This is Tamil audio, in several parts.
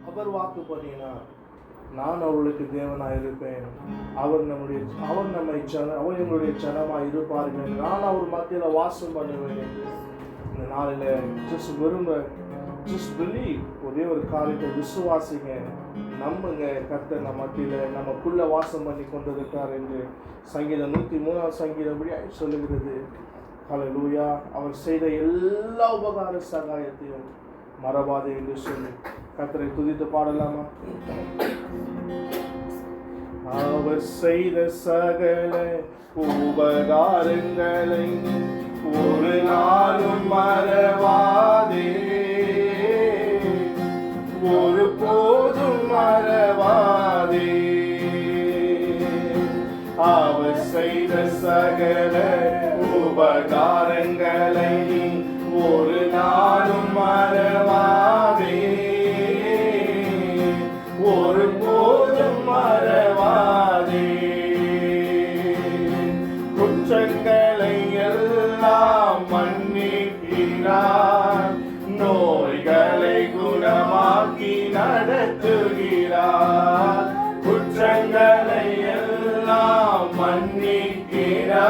அவர் வாக்கு பண்ணினார், நான் அவர்களுக்கு தேவனாய் இருப்பேன், அவர் எங்களுடைய ஜனமாய் இருப்பார்கள், நான் அவர் மத்தியில் வாசம் பண்ணுவேன் என்று இந்த நாளில் ஜஸ்ட் பிலீவ். ஒரே ஒரு காரியத்தை விசுவாசிங்க, நம்புங்க. கர்த்தர் நம்ம மத்தியில் நமக்குள்ள வாசம் பண்ணி கொண்டிருக்கார் என்று சங்கீதம் 103 சங்கீதம் சொல்லுகிறது. ஹல்லேலூயா. அவர் செய்த எல்லா உபகார சகாயத்தையும் மறவாதே என்று சொல்லி கர்த்தரை துதித்து பாடலாமா? அவர் செய்த சகல உபகாரங்களை ஒரு நாளும் மறவாதே, ஒரு போதும் மறவாதே. அவர் செய்த சகல உபகாரங்களை ஒரு நாளும் மறவாதே, ஒரு போதும் மறவாதே. குற்றங்களை எல்லாம் மன்னிக்கிறார், நோய்களை குணமாக்கி நடத்துகிறார். குற்றங்களை எல்லாம் மன்னிக்கிறார்,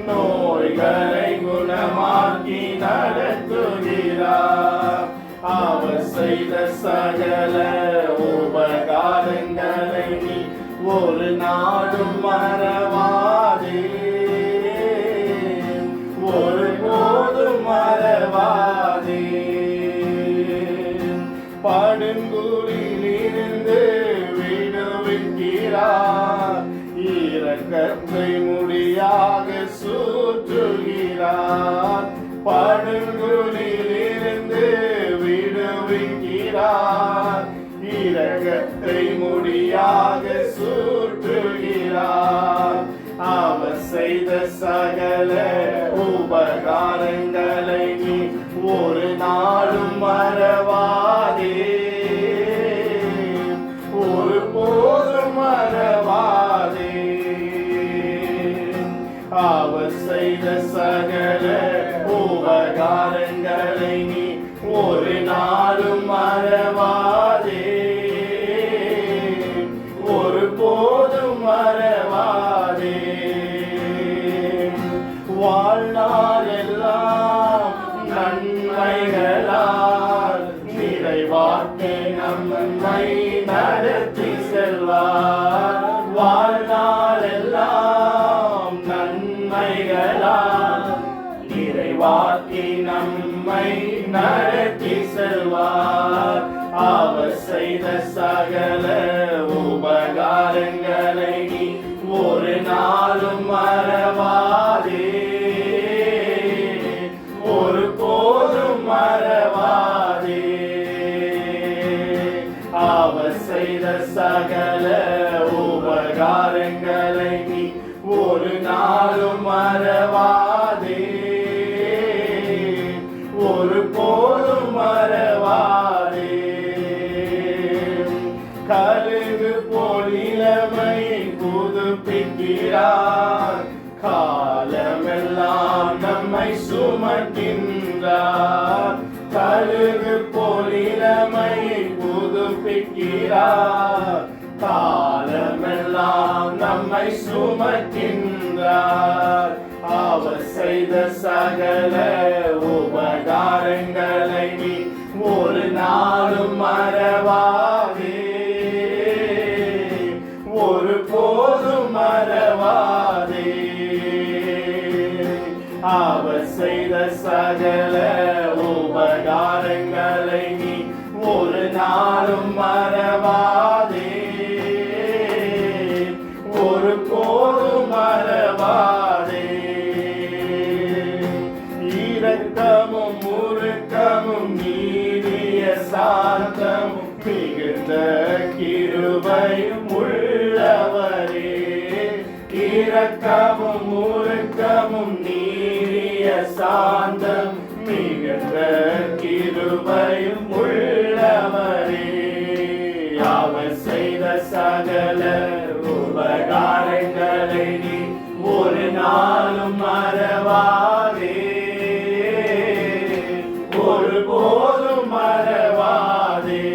நோய்களை குணமாக்கி நடத்துகிறார். அவர் செய்த சகல உபகாரங்களை நீ ஒரு நாளும் மறவாதே, ஒரு போதும் மறவாதே. படுங்குழியில் இருந்து விடுவிக்கிறார், இரக்கத்தை முடியாக சுற்றுகிறார். படுங்குழியில் இருந்து விடுவிக்கிறார், இரக்கத்தை முடியாக சுற்றுகிறார். அவர் செய்த சகல உபகாரங்களை நீ ஒரு நாளும் மறவாதே, ஒரு போதும் மறவாதே. அவர் செய்த சகல உபகாரங்களை நீ ஒரு நாளும் மறவாதே, ஒரு போதும் மறவாதே. வாழ்நாள் எல்லாம் நன்மைகளால் நிறைவாக்கி நம்மை நடத்தி செல்வார். வாழ்நாள் எல்லாம் நன்மைகளால் நிறைவாக்கி நம்மை நடத்தி செல்வார். அவர் செய்த சகல உபகாரங்களை நீ ஒரு நாளும் மறவாதே, ஒரு போதும் மறவாதே. அவர் செய்த சகல உபகாரங்களை நீ ஒரு நாளும் மறவாதே, ஒரு போதும் மறவாதே. கழுகு போல் இளமையை புதுப்பிக்கிறார், காலமெல்லாம் நம்மை சுமக்கின்றார். கழுகு போல் இளமையை புதுப்பிக்கிறார், காலமெல்லாம் நம்மை சுமக்கின்றார். அவர் செய்த சகல உபகாரங்களை நீ ஒரு நாளும் மறவாதே, ஒரு போதும் மறவாதே. அவர் செய்த சகல உபகாரங்களை நீ ஒரு நாளும் மறவாதே, ஒரு போதும் மறவாதே. இரக்கமும் உருக்கமும் நீடிய சாந்தமும் மிகுந்த கிருபையும் உள்ளவரே. இரக்கமும் உருக்கமும் நீடிய சாந்தம் மிகுந்த கிருபையும் உள்ளவரே. அவர் செய்த சகல உபகாரங்களை நீ ஒரு நாளும் மறவாதே, ஒரு போதும் மறவாதே.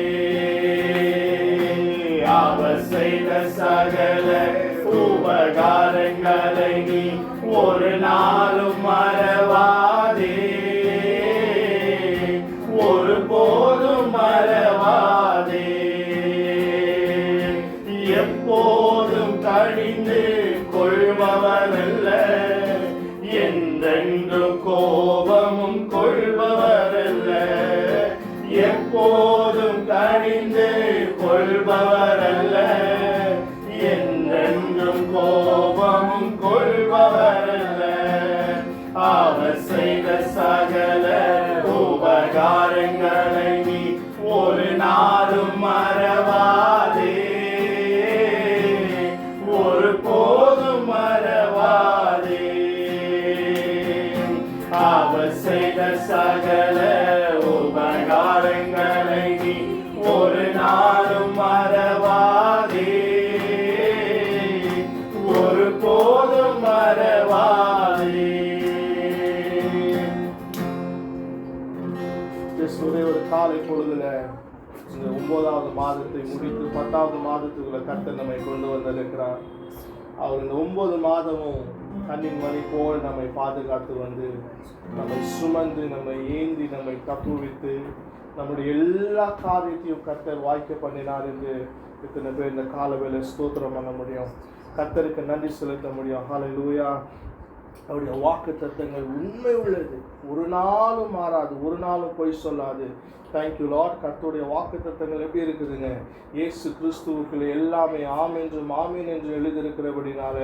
உபகாரங்களை நீ ஒரு நாளும் மறவாதே, ஒரு போதும் மறவாதே. அவர் செய்த சகல உபகாரங்களை நீ ஒரு நாளும் மறவாதே, ஒரு போதும் மறவாதே. ஒரே ஒரு காலை பொழுதுல இந்த 9வது மாதத்தை முடித்து 10வது மாதத்துக்குள்ள கர்த்தர் நம்மை கொண்டு வந்திருக்கிறார். அவர் இந்த 9 மாதமும் கண்ணின் மணி போல் நம்மை பாதுகாத்து வந்து நம்மை சுமந்து நம்மை ஏந்தி நம்மை தப்புவித்து நம்முடைய எல்லா காரியத்தையும் கர்த்தர் வாய்க்க பண்ணினார் என்று இத்தனை பேர் இந்த காலவேளை ஸ்தோத்திரம் பண்ண முடியும். கர்த்தருக்கு நன்றி செலுத்த முடியும். ஹல்லேலூயா. அவருடைய வாக்கு தத்தங்கள் உண்மை உள்ளது, ஒரு நாளும் மாறாது, ஒரு நாளும் பொய் சொல்லாது. Thank you Lord. கர்த்தருடைய வாக்கு தத்தங்கள் எப்படி இருக்குதுங்க? இயேசு கிறிஸ்துவுக்குள்ள எல்லாமே ஆம் என்றும் ஆமீன் என்று எழுதியிருக்கிறபடினால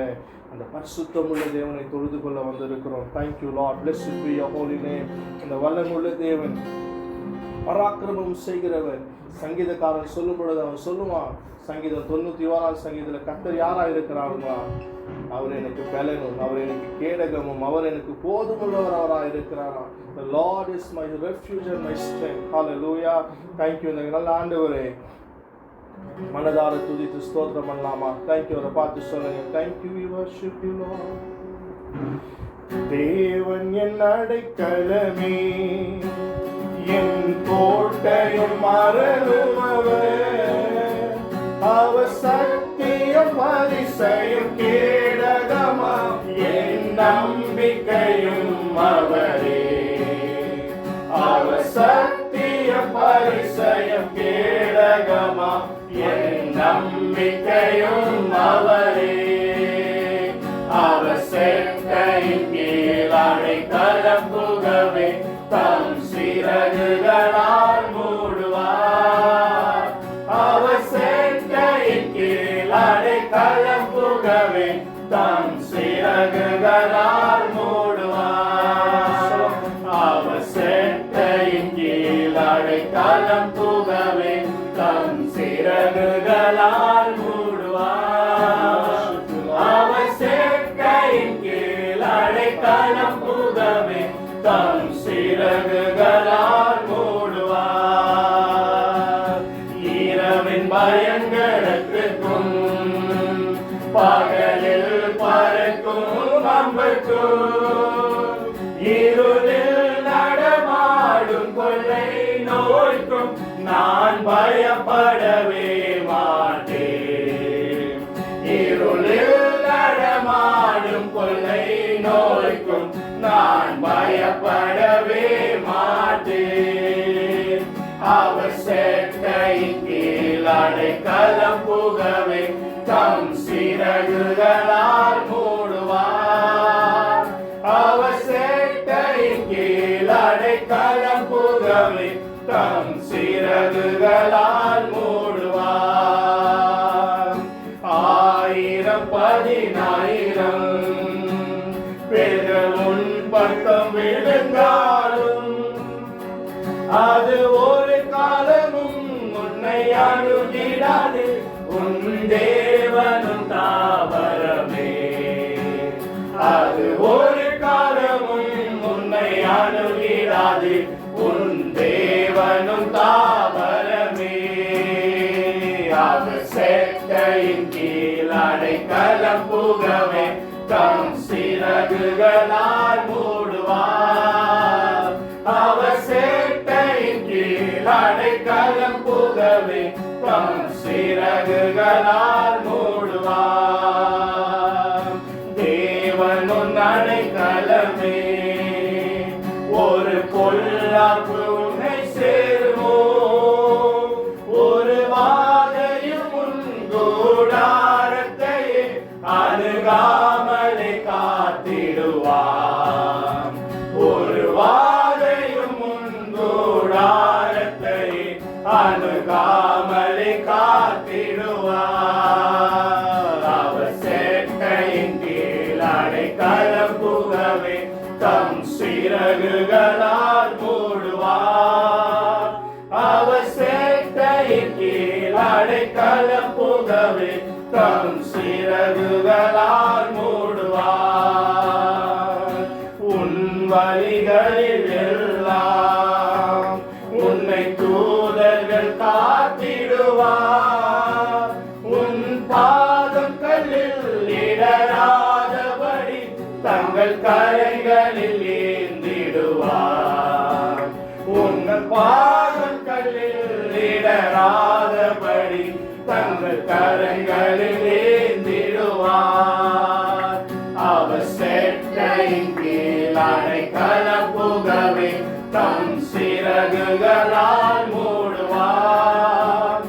அந்த பரிசுத்தமுள்ள தேவனை தொழுது கொள்ள வந்திருக்கிறோம். Thank you Lord. Blessed B your Holi name. இந்த வல்லமுள்ள தேவன், பராக்கிரமம் செய்கிறவர். சங்கீதக்காரன் சொல்லும் பொழுது அவன் சொல்லுவான், சங்கீதம் 91 சங்கீதத்தில் கர்த்தர் யாராக இருக்கிறாருமா? அவர் எனக்கு பலனும், அவர் எனக்கு கேடகமும், அவர் எனக்கு போதுமுள்ளவராக இருக்கிறாராம். The Lord is my refuge and my strength. Hallelujah. Thank you. இந்த நல்ல ஆண்டவரே மனதார துதித்து ஸ்தோத்திரம் பண்ணலாமா? Thank you. அவரை பார்த்து சொல்லுங்க. Thank you. We worship you, Lord. தேவன் என் அடைக்கலமே, என் கோட்டையும் மரணம் அவர், அவர் சத்தியம் அதிசயம் கேடகமாம், என் நம்பிக்கையும் அவரே. அவர் சத்தியம் அதிசயம் கேடகமாம், என் நம்பிக்கையும் அவரே. அவர் செட்டையின் கீழ் அடைக்கலம் புகவே, தம் சிறகுகளால் மூடுவார். அவர் செட்டையின் கீழ் அடைக்கலம் புகவே, தம் சிறகுகளால் மூடுவார். அவர் செட்டையின் கீழ் அடைக்கலம் புகவே, தம் சிறகுகளால் மூடுவார். அவர் செட்டையின் கீழ் அடைக்கலம் புகவே, தம் சிறகுகளால் மூடுவார். இரவின் பயங்கரத்துக்கும் பகலில் பறக்கும் அம்புக்கும், இருளில் நடமாடும் கொள்ளை நோய்க்கும் நான் பயப்படவே மாட்டேன். இருளில் நடமாடும் கொள்ளை நோய்க்கும் நான் பயப்படவே மாட்டேன். அவர் செட்டையின் கீழ் அடைக்கலம் புகவே, தம் சிறகுகளால் மூடுவார். அவர் செட்டையின் கீழ் அடைக்கலம் புகவே, தம் சிறகுகளால் மூடுவார். 1000 10,000 பேர்கள் உன் பக்கம் விழுந்தாலும், அது ஒரு காலமும் உன்னை அணுகிடாது. உன் தேவனும் தாவரமே, அது ஒரு காலமும் உன்னை அணுகிடாது. உன் தேவனும் தாவரமே. அவர் செட்டையின் கீழ் அடைக்கலம் புகவே, தம் சிறகுகளால் மூடுவார். அவர் செட்டையின் கீழ் அடைக்கலம் புகவே, தம் சிறகுகளால் மூடுவார். தேவனும் அடைக்கலமே, ஒரு பொல்லாப்பு உன்னை சேருமோ, ஒரு வாதையும் உன் கூடாரத்தை அணுகாமலே காத்திடுவார். ஒரு வாதையும் உன் கூடாரத்தை அணுகாமலே காத்திடுவார். அவர் செட்டையின் கீழ் அடைக்கலம் புகவே, தம் சிறகுகளால் மூடுவார். தம் சிறகுகளால் மூடுவார். உன் வழிகளில் எல்லாம் உன்னை தூதர்கள் காத்திடுவார். உன் பாதம் கல்லில் இடராதபடி தங்கள் கரைகளில் ஏந்திடுவார். உங்கள் பாதம் கல்லில் இடராதபடி தங்கள் கரங்களில் ஏந்திடுவார். அவர் செட்டையின் கீழ் அடைக்கலம் புகவே தம் சிறகுகளால் மூடுவார்.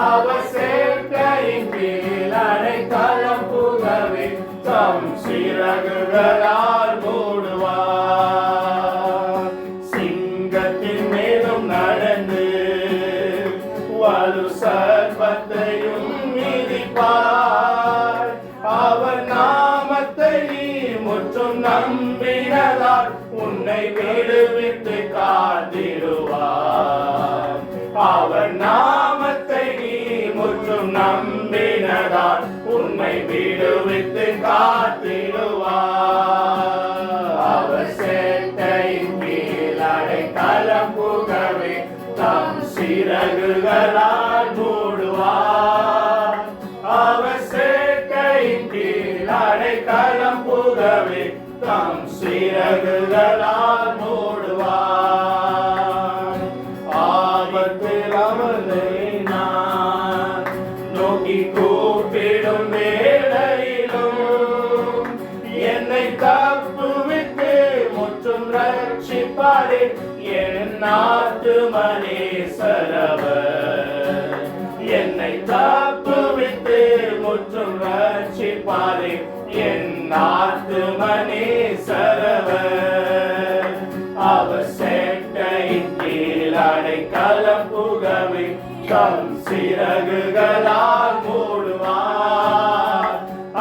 அவர் செட்டையின் கீழ் அடைக்கலம் புகவே தம் சிறகுகளால் மூடுவார். சிங்கத்தின் மேலும் நடந்து வலு சர்ப்பத்தையும் மிதிப்பார். அவர் நாமத்தை நீ முற்றும் நம்பினதால் உன்னை விடுவித்து காத்திடுவார். அவர் நாமத்தை நீ முற்றும் நம்பினதால் உன்னை விடுவித்து காத்திடுவார். அவர் சேட்டையின் கீழ் அடைக்கலம் புகவே தம் சிறகுகளால் மூடுவார். அவர் சேட்டையின் கீழ் அடைக்கலம் புகவே தம் சிறகுகளால் மூடுவார். ஆபத்தில் அவரை நான் நோக்கி கூப்பிடும் வேளையிலும் என்னை தப்புவித்து முற்றும் ரட்சிப்பாரே என் ஆத்துமனே சரவர். என்னை தப்புவித்து முற்றும் ரட்சிப்பாரே என் ஆத்துமனே சரவர். அவர் செட்டையின் கீழ் அடைக்கலம் புகவே தம் சிறகுகளால் மூடுவார்.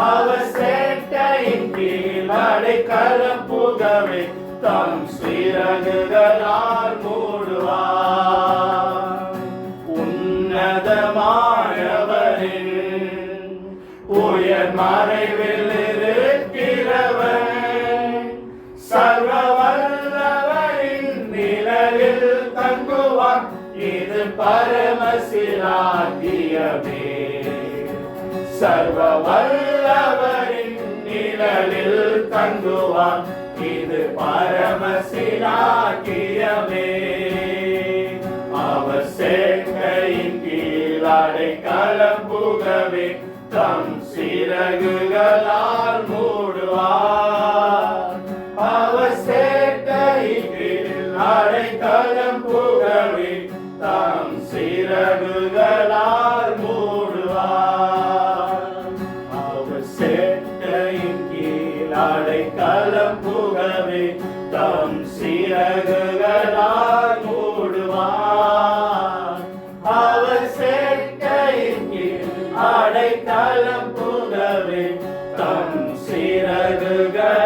அவர் செட்டையின் கீழ் அடைக்கலம் புகவே தம் சிறகுகளால் மூடுவார். உன்னதமானவரின் உயர் மறைவில் இருக்கிறவன் சர்வ வல்லவரின் நிழலில் தங்குவான். இது பரமசிலாக்கியமே. சர்வ வல்லவரின் நிழலில் தங்குவான். இது பரமசிலாக்கியமே. அவர் சேட்டையின் கீழ் அடைக்கலம் புகவே தம் சிறகுகளால் மூடுவார். அவர் சேட்டையின் கீழ் அடைக்கலம் புகவே தம் சிறகுகளால் மூடுவார். அவர் சேட்டையின் கீழ் அடைக்கலம் புகவே தம் சிறகுகளால் மூடுவார். அவர் சேட்டையின் கீழ் அடைக்கலம் புகவே தம் சிறகுகள்